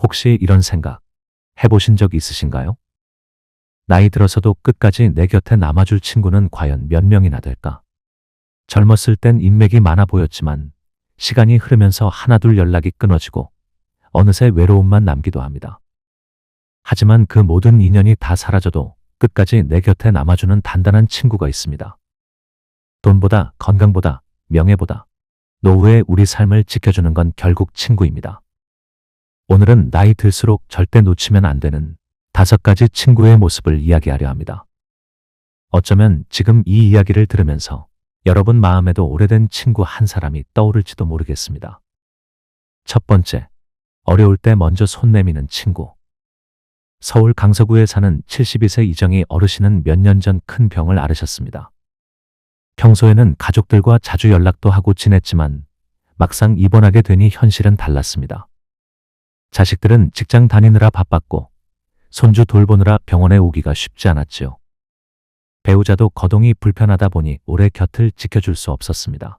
혹시 이런 생각 해보신 적 있으신가요? 나이 들어서도 끝까지 내 곁에 남아줄 친구는 과연 몇 명이나 될까? 젊었을 땐 인맥이 많아 보였지만 시간이 흐르면서 하나둘 연락이 끊어지고 어느새 외로움만 남기도 합니다. 하지만 그 모든 인연이 다 사라져도 끝까지 내 곁에 남아주는 단단한 친구가 있습니다. 돈보다, 건강보다, 명예보다 노후에 우리 삶을 지켜주는 건 결국 친구입니다. 오늘은 나이 들수록 절대 놓치면 안 되는 5가지 친구의 모습을 이야기하려 합니다. 어쩌면 지금 이 이야기를 들으면서 여러분 마음에도 오래된 친구 한 사람이 떠오를지도 모르겠습니다. 첫 번째, 어려울 때 먼저 손 내미는 친구. 서울 강서구에 사는 72세 이정희 어르신은 몇 년 전 큰 병을 앓으셨습니다. 평소에는 가족들과 자주 연락도 하고 지냈지만 막상 입원하게 되니 현실은 달랐습니다. 자식들은 직장 다니느라 바빴고 손주 돌보느라 병원에 오기가 쉽지 않았지요. 배우자도 거동이 불편하다 보니 오래 곁을 지켜줄 수 없었습니다.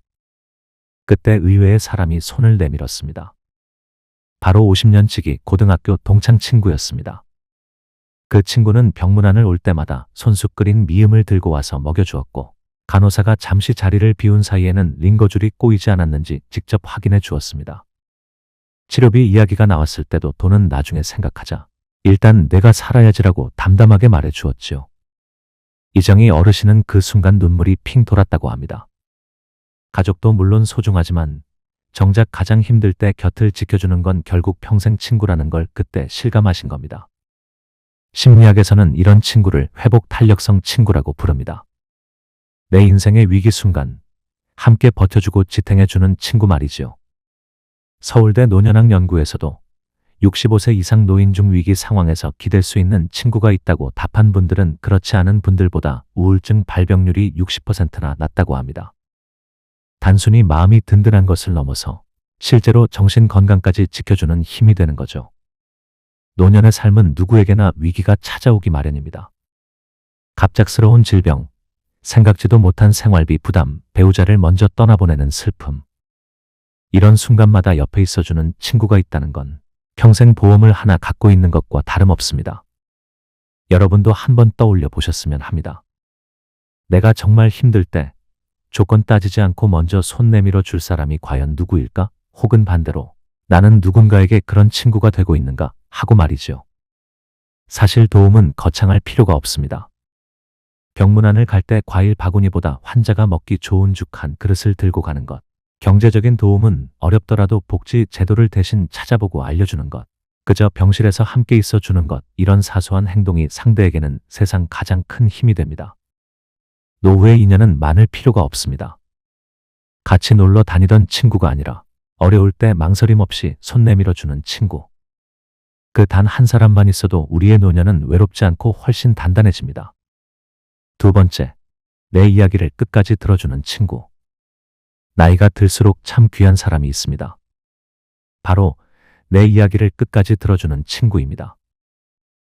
그때 의외의 사람이 손을 내밀었습니다. 바로 50년지기 고등학교 동창 친구였습니다. 그 친구는 병문안을 올 때마다 손수 끓인 미음을 들고 와서 먹여주었고 간호사가 잠시 자리를 비운 사이에는 링거줄이 꼬이지 않았는지 직접 확인해 주었습니다. 치료비 이야기가 나왔을 때도 돈은 나중에 생각하자. 일단 내가 살아야지라고 담담하게 말해 주었지요. 이정희 어르신은 그 순간 눈물이 핑 돌았다고 합니다. 가족도 물론 소중하지만 정작 가장 힘들 때 곁을 지켜주는 건 결국 평생 친구라는 걸 그때 실감하신 겁니다. 심리학에서는 이런 친구를 회복 탄력성 친구라고 부릅니다. 내 인생의 위기 순간 함께 버텨주고 지탱해주는 친구 말이지요. 서울대 노년학 연구에서도 65세 이상 노인 중 위기 상황에서 기댈 수 있는 친구가 있다고 답한 분들은 그렇지 않은 분들보다 우울증 발병률이 60%나 낮다고 합니다. 단순히 마음이 든든한 것을 넘어서 실제로 정신 건강까지 지켜주는 힘이 되는 거죠. 노년의 삶은 누구에게나 위기가 찾아오기 마련입니다. 갑작스러운 질병, 생각지도 못한 생활비 부담, 배우자를 먼저 떠나보내는 슬픔. 이런 순간마다 옆에 있어주는 친구가 있다는 건 평생 보험을 하나 갖고 있는 것과 다름없습니다. 여러분도 한번 떠올려 보셨으면 합니다. 내가 정말 힘들 때 조건 따지지 않고 먼저 손 내밀어 줄 사람이 과연 누구일까? 혹은 반대로 나는 누군가에게 그런 친구가 되고 있는가? 하고 말이죠. 사실 도움은 거창할 필요가 없습니다. 병문안을 갈 때 과일 바구니보다 환자가 먹기 좋은 죽 한 그릇을 들고 가는 것. 경제적인 도움은 어렵더라도 복지 제도를 대신 찾아보고 알려주는 것. 그저 병실에서 함께 있어 주는 것. 이런 사소한 행동이 상대에게는 세상 가장 큰 힘이 됩니다. 노후의 인연은 많을 필요가 없습니다. 같이 놀러 다니던 친구가 아니라 어려울 때 망설임 없이 손 내밀어 주는 친구. 그 단 한 사람만 있어도 우리의 노년은 외롭지 않고 훨씬 단단해집니다. 두 번째, 내 이야기를 끝까지 들어주는 친구. 나이가 들수록 참 귀한 사람이 있습니다. 바로 내 이야기를 끝까지 들어주는 친구입니다.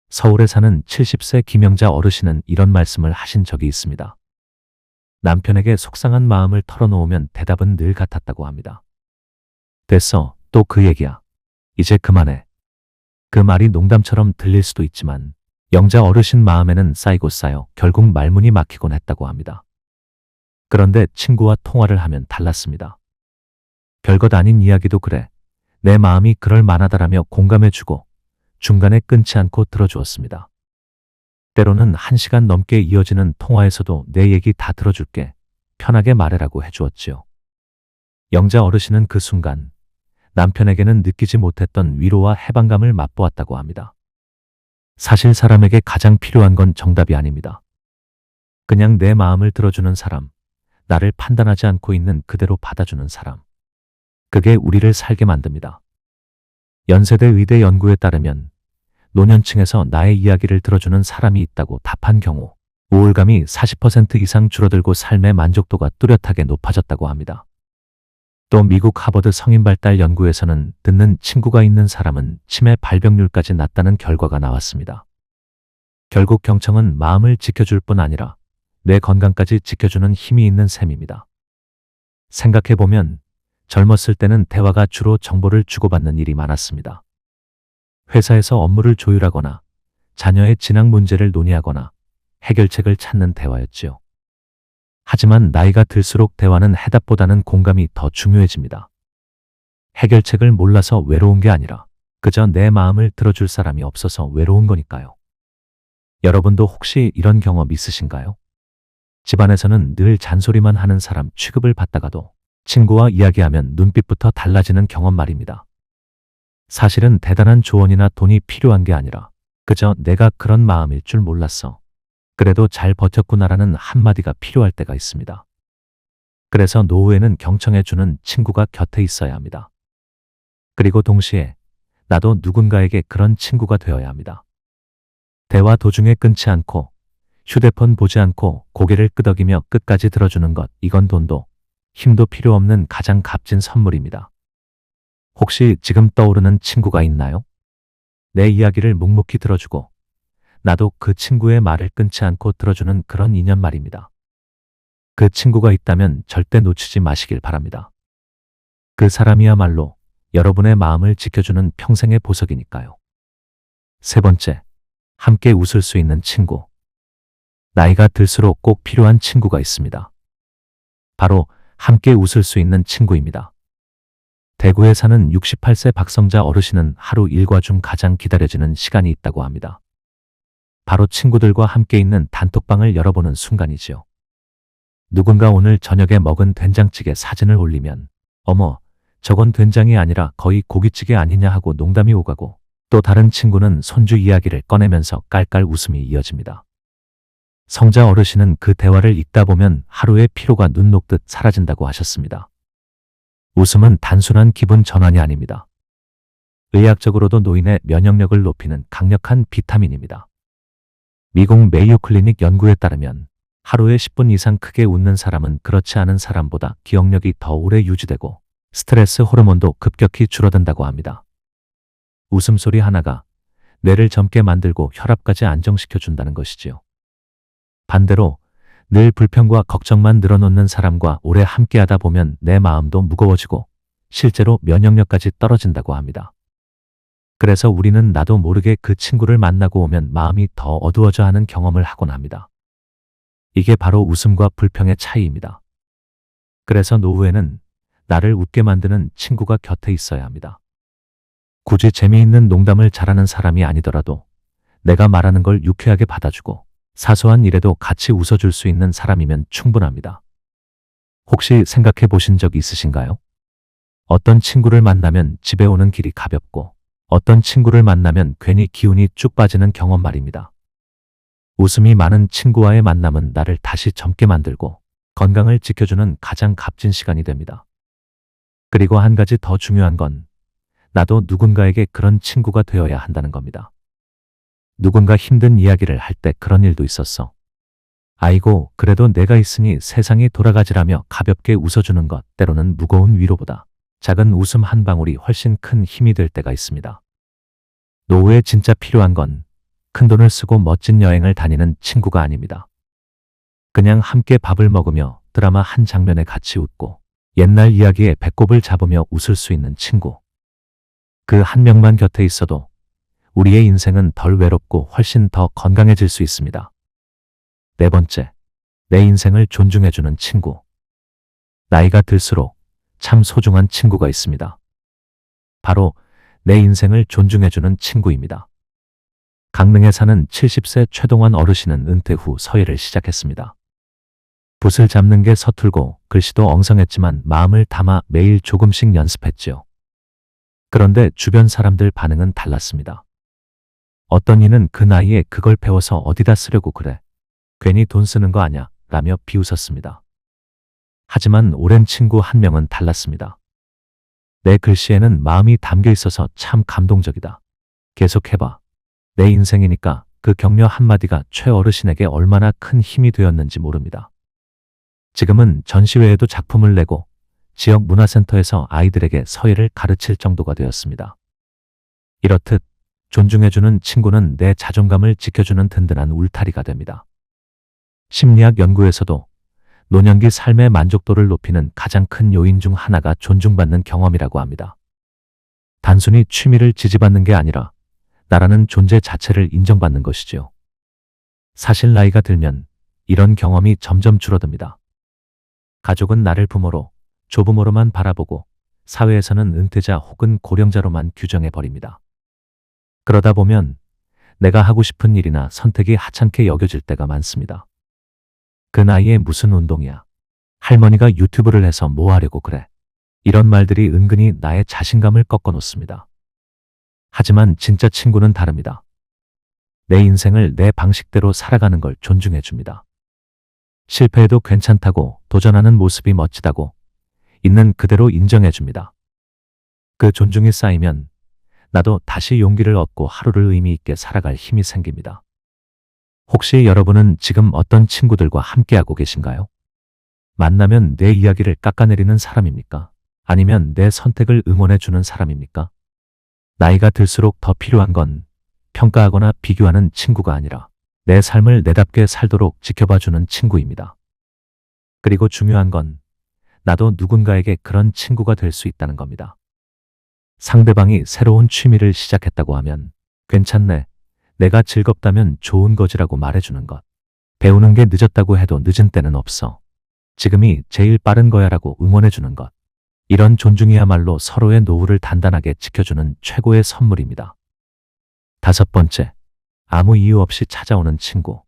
서울에 사는 70세 김영자 어르신은 이런 말씀을 하신 적이 있습니다. 남편에게 속상한 마음을 털어놓으면 대답은 늘 같았다고 합니다. 됐어, 또 그 얘기야. 이제 그만해. 그 말이 농담처럼 들릴 수도 있지만 영자 어르신 마음에는 쌓이고 쌓여 결국 말문이 막히곤 했다고 합니다. 그런데 친구와 통화를 하면 달랐습니다. 별것 아닌 이야기도 그래. 내 마음이 그럴 만하다라며 공감해주고 중간에 끊지 않고 들어주었습니다. 때로는 1시간 넘게 이어지는 통화에서도 내 얘기 다 들어줄게. 편하게 말해라고 해주었지요. 영자 어르신은 그 순간 남편에게는 느끼지 못했던 위로와 해방감을 맛보았다고 합니다. 사실 사람에게 가장 필요한 건 정답이 아닙니다. 그냥 내 마음을 들어주는 사람, 나를 판단하지 않고 있는 그대로 받아주는 사람. 그게 우리를 살게 만듭니다. 연세대 의대 연구에 따르면 노년층에서 나의 이야기를 들어주는 사람이 있다고 답한 경우 우울감이 40% 이상 줄어들고 삶의 만족도가 뚜렷하게 높아졌다고 합니다. 또 미국 하버드 성인발달 연구에서는 듣는 친구가 있는 사람은 치매 발병률까지 낮다는 결과가 나왔습니다. 결국 경청은 마음을 지켜줄 뿐 아니라 내 건강까지 지켜주는 힘이 있는 셈입니다. 생각해보면 젊었을 때는 대화가 주로 정보를 주고받는 일이 많았습니다. 회사에서 업무를 조율하거나 자녀의 진학 문제를 논의하거나 해결책을 찾는 대화였지요. 하지만 나이가 들수록 대화는 해답보다는 공감이 더 중요해집니다. 해결책을 몰라서 외로운 게 아니라 그저 내 마음을 들어줄 사람이 없어서 외로운 거니까요. 여러분도 혹시 이런 경험 있으신가요? 집안에서는 늘 잔소리만 하는 사람 취급을 받다가도 친구와 이야기하면 눈빛부터 달라지는 경험 말입니다. 사실은 대단한 조언이나 돈이 필요한 게 아니라 그저 내가 그런 마음일 줄 몰랐어. 그래도 잘 버텼구나라는 한마디가 필요할 때가 있습니다. 그래서 노후에는 경청해주는 친구가 곁에 있어야 합니다. 그리고 동시에 나도 누군가에게 그런 친구가 되어야 합니다. 대화 도중에 끊지 않고 휴대폰 보지 않고 고개를 끄덕이며 끝까지 들어주는 것, 이건 돈도 힘도 필요 없는 가장 값진 선물입니다. 혹시 지금 떠오르는 친구가 있나요? 내 이야기를 묵묵히 들어주고 나도 그 친구의 말을 끊지 않고 들어주는 그런 인연 말입니다. 그 친구가 있다면 절대 놓치지 마시길 바랍니다. 그 사람이야말로 여러분의 마음을 지켜주는 평생의 보석이니까요. 세 번째, 함께 웃을 수 있는 친구. 나이가 들수록 꼭 필요한 친구가 있습니다. 바로 함께 웃을 수 있는 친구입니다. 대구에 사는 68세 박성자 어르신은 하루 일과 중 가장 기다려지는 시간이 있다고 합니다. 바로 친구들과 함께 있는 단톡방을 열어보는 순간이지요. 누군가 오늘 저녁에 먹은 된장찌개 사진을 올리면 어머, 저건 된장이 아니라 거의 고깃찌개 아니냐 하고 농담이 오가고, 또 다른 친구는 손주 이야기를 꺼내면서 깔깔 웃음이 이어집니다. 성자 어르신은 그 대화를 읽다 보면 하루의 피로가 눈 녹듯 사라진다고 하셨습니다. 웃음은 단순한 기분 전환이 아닙니다. 의학적으로도 노인의 면역력을 높이는 강력한 비타민입니다. 미국 메이오 클리닉 연구에 따르면 하루에 10분 이상 크게 웃는 사람은 그렇지 않은 사람보다 기억력이 더 오래 유지되고 스트레스 호르몬도 급격히 줄어든다고 합니다. 웃음소리 하나가 뇌를 젊게 만들고 혈압까지 안정시켜준다는 것이지요. 반대로 늘 불평과 걱정만 늘어놓는 사람과 오래 함께하다 보면 내 마음도 무거워지고 실제로 면역력까지 떨어진다고 합니다. 그래서 우리는 나도 모르게 그 친구를 만나고 오면 마음이 더 어두워져 하는 경험을 하곤 합니다. 이게 바로 웃음과 불평의 차이입니다. 그래서 노후에는 나를 웃게 만드는 친구가 곁에 있어야 합니다. 굳이 재미있는 농담을 잘하는 사람이 아니더라도 내가 말하는 걸 유쾌하게 받아주고 사소한 일에도 같이 웃어줄 수 있는 사람이면 충분합니다. 혹시 생각해 보신 적 있으신가요? 어떤 친구를 만나면 집에 오는 길이 가볍고 어떤 친구를 만나면 괜히 기운이 쭉 빠지는 경험 말입니다. 웃음이 많은 친구와의 만남은 나를 다시 젊게 만들고 건강을 지켜주는 가장 값진 시간이 됩니다. 그리고 한 가지 더 중요한 건 나도 누군가에게 그런 친구가 되어야 한다는 겁니다. 누군가 힘든 이야기를 할 때 그런 일도 있었어. 아이고, 그래도 내가 있으니 세상이 돌아가지라며 가볍게 웃어주는 것, 때로는 무거운 위로보다 작은 웃음 한 방울이 훨씬 큰 힘이 될 때가 있습니다. 노후에 진짜 필요한 건 큰 돈을 쓰고 멋진 여행을 다니는 친구가 아닙니다. 그냥 함께 밥을 먹으며 드라마 한 장면에 같이 웃고 옛날 이야기에 배꼽을 잡으며 웃을 수 있는 친구. 그 한 명만 곁에 있어도 우리의 인생은 덜 외롭고 훨씬 더 건강해질 수 있습니다. 네 번째, 내 인생을 존중해주는 친구. 나이가 들수록 참 소중한 친구가 있습니다. 바로 내 인생을 존중해주는 친구입니다. 강릉에 사는 70세 최동환 어르신은 은퇴 후 서예를 시작했습니다. 붓을 잡는 게 서툴고 글씨도 엉성했지만 마음을 담아 매일 조금씩 연습했지요. 그런데 주변 사람들 반응은 달랐습니다. 어떤 이는 그 나이에 그걸 배워서 어디다 쓰려고 그래. 괜히 돈 쓰는 거 아냐 라며 비웃었습니다. 하지만 오랜 친구 한 명은 달랐습니다. 내 글씨에는 마음이 담겨 있어서 참 감동적이다. 계속해봐. 내 인생이니까. 그 격려 한마디가 최 어르신에게 얼마나 큰 힘이 되었는지 모릅니다. 지금은 전시회에도 작품을 내고 지역 문화센터에서 아이들에게 서예를 가르칠 정도가 되었습니다. 이렇듯 존중해주는 친구는 내 자존감을 지켜주는 든든한 울타리가 됩니다. 심리학 연구에서도 노년기 삶의 만족도를 높이는 가장 큰 요인 중 하나가 존중받는 경험이라고 합니다. 단순히 취미를 지지받는 게 아니라 나라는 존재 자체를 인정받는 것이지요. 사실 나이가 들면 이런 경험이 점점 줄어듭니다. 가족은 나를 부모로, 조부모로만 바라보고 사회에서는 은퇴자 혹은 고령자로만 규정해 버립니다. 그러다 보면 내가 하고 싶은 일이나 선택이 하찮게 여겨질 때가 많습니다. 그 나이에 무슨 운동이야? 할머니가 유튜브를 해서 뭐 하려고 그래? 이런 말들이 은근히 나의 자신감을 꺾어 놓습니다. 하지만 진짜 친구는 다릅니다. 내 인생을 내 방식대로 살아가는 걸 존중해 줍니다. 실패해도 괜찮다고, 도전하는 모습이 멋지다고, 있는 그대로 인정해 줍니다. 그 존중이 쌓이면 나도 다시 용기를 얻고 하루를 의미 있게 살아갈 힘이 생깁니다. 혹시 여러분은 지금 어떤 친구들과 함께하고 계신가요? 만나면 내 이야기를 깎아내리는 사람입니까? 아니면 내 선택을 응원해 주는 사람입니까? 나이가 들수록 더 필요한 건 평가하거나 비교하는 친구가 아니라 내 삶을 내답게 살도록 지켜봐 주는 친구입니다. 그리고 중요한 건 나도 누군가에게 그런 친구가 될 수 있다는 겁니다. 상대방이 새로운 취미를 시작했다고 하면 괜찮네, 내가 즐겁다면 좋은 거지라고 말해주는 것. 배우는 게 늦었다고 해도 늦은 때는 없어, 지금이 제일 빠른 거야라고 응원해주는 것. 이런 존중이야말로 서로의 노후를 단단하게 지켜주는 최고의 선물입니다. 5번째, 아무 이유 없이 찾아오는 친구.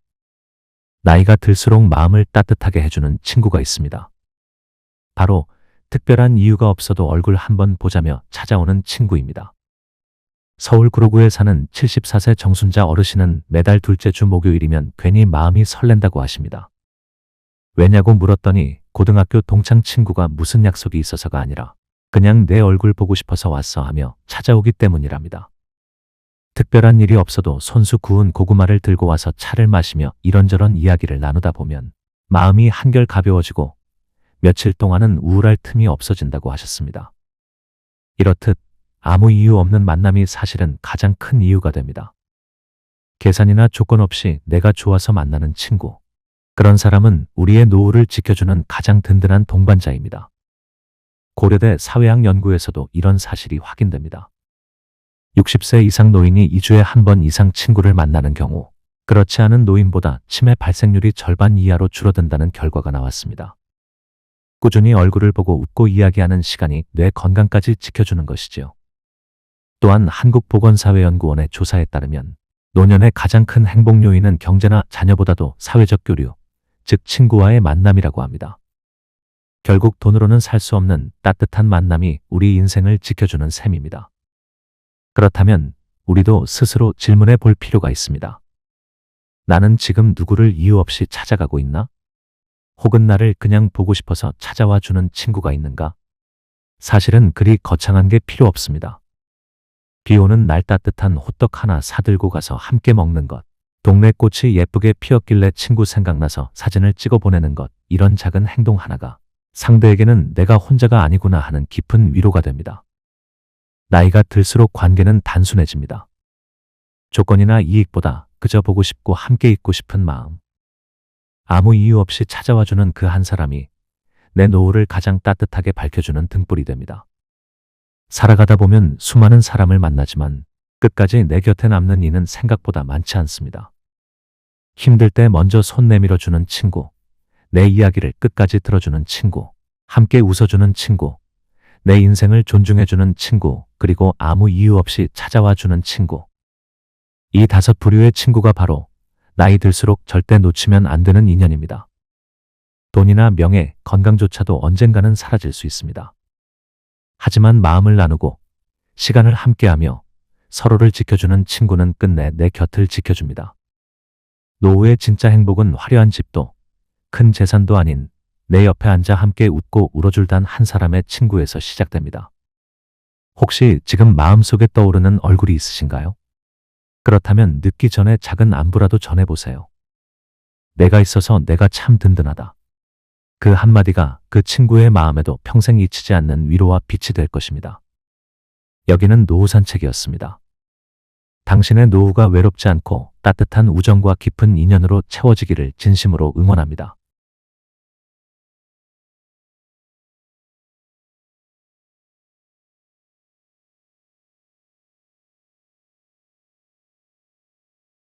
나이가 들수록 마음을 따뜻하게 해주는 친구가 있습니다. 바로 특별한 이유가 없어도 얼굴 한번 보자며 찾아오는 친구입니다. 서울 구로구에 사는 74세 정순자 어르신은 매달 둘째 주 목요일이면 괜히 마음이 설렌다고 하십니다. 왜냐고 물었더니 고등학교 동창 친구가 무슨 약속이 있어서가 아니라 그냥 내 얼굴 보고 싶어서 왔어 하며 찾아오기 때문이랍니다. 특별한 일이 없어도 손수 구운 고구마를 들고 와서 차를 마시며 이런저런 이야기를 나누다 보면 마음이 한결 가벼워지고 며칠 동안은 우울할 틈이 없어진다고 하셨습니다. 이렇듯 아무 이유 없는 만남이 사실은 가장 큰 이유가 됩니다. 계산이나 조건 없이 내가 좋아서 만나는 친구. 그런 사람은 우리의 노후를 지켜주는 가장 든든한 동반자입니다. 고려대 사회학 연구에서도 이런 사실이 확인됩니다. 60세 이상 노인이 2주에 한 번 이상 친구를 만나는 경우 그렇지 않은 노인보다 치매 발생률이 절반 이하로 줄어든다는 결과가 나왔습니다. 꾸준히 얼굴을 보고 웃고 이야기하는 시간이 뇌 건강까지 지켜주는 것이지요. 또한 한국보건사회연구원의 조사에 따르면 노년의 가장 큰 행복 요인은 경제나 자녀보다도 사회적 교류, 즉 친구와의 만남이라고 합니다. 결국 돈으로는 살 수 없는 따뜻한 만남이 우리 인생을 지켜주는 셈입니다. 그렇다면 우리도 스스로 질문해 볼 필요가 있습니다. 나는 지금 누구를 이유 없이 찾아가고 있나? 혹은 나를 그냥 보고 싶어서 찾아와 주는 친구가 있는가? 사실은 그리 거창한 게 필요 없습니다. 비 오는 날 따뜻한 호떡 하나 사들고 가서 함께 먹는 것, 동네 꽃이 예쁘게 피었길래 친구 생각나서 사진을 찍어 보내는 것, 이런 작은 행동 하나가 상대에게는 내가 혼자가 아니구나 하는 깊은 위로가 됩니다. 나이가 들수록 관계는 단순해집니다. 조건이나 이익보다 그저 보고 싶고 함께 있고 싶은 마음. 아무 이유 없이 찾아와주는 그 한 사람이 내 노후를 가장 따뜻하게 밝혀주는 등불이 됩니다. 살아가다 보면 수많은 사람을 만나지만 끝까지 내 곁에 남는 이는 생각보다 많지 않습니다. 힘들 때 먼저 손 내밀어주는 친구, 내 이야기를 끝까지 들어주는 친구, 함께 웃어주는 친구, 내 인생을 존중해주는 친구, 그리고 아무 이유 없이 찾아와주는 친구. 이 5부류의 친구가 바로 나이 들수록 절대 놓치면 안 되는 인연입니다. 돈이나 명예, 건강조차도 언젠가는 사라질 수 있습니다. 하지만 마음을 나누고 시간을 함께하며 서로를 지켜주는 친구는 끝내 내 곁을 지켜줍니다. 노후의 진짜 행복은 화려한 집도 큰 재산도 아닌 내 옆에 앉아 함께 웃고 울어줄 단 한 사람의 친구에서 시작됩니다. 혹시 지금 마음속에 떠오르는 얼굴이 있으신가요? 그렇다면 늦기 전에 작은 안부라도 전해보세요. 내가 있어서 내가 참 든든하다. 그 한마디가 그 친구의 마음에도 평생 잊히지 않는 위로와 빛이 될 것입니다. 여기는 노후 산책이었습니다. 당신의 노후가 외롭지 않고 따뜻한 우정과 깊은 인연으로 채워지기를 진심으로 응원합니다.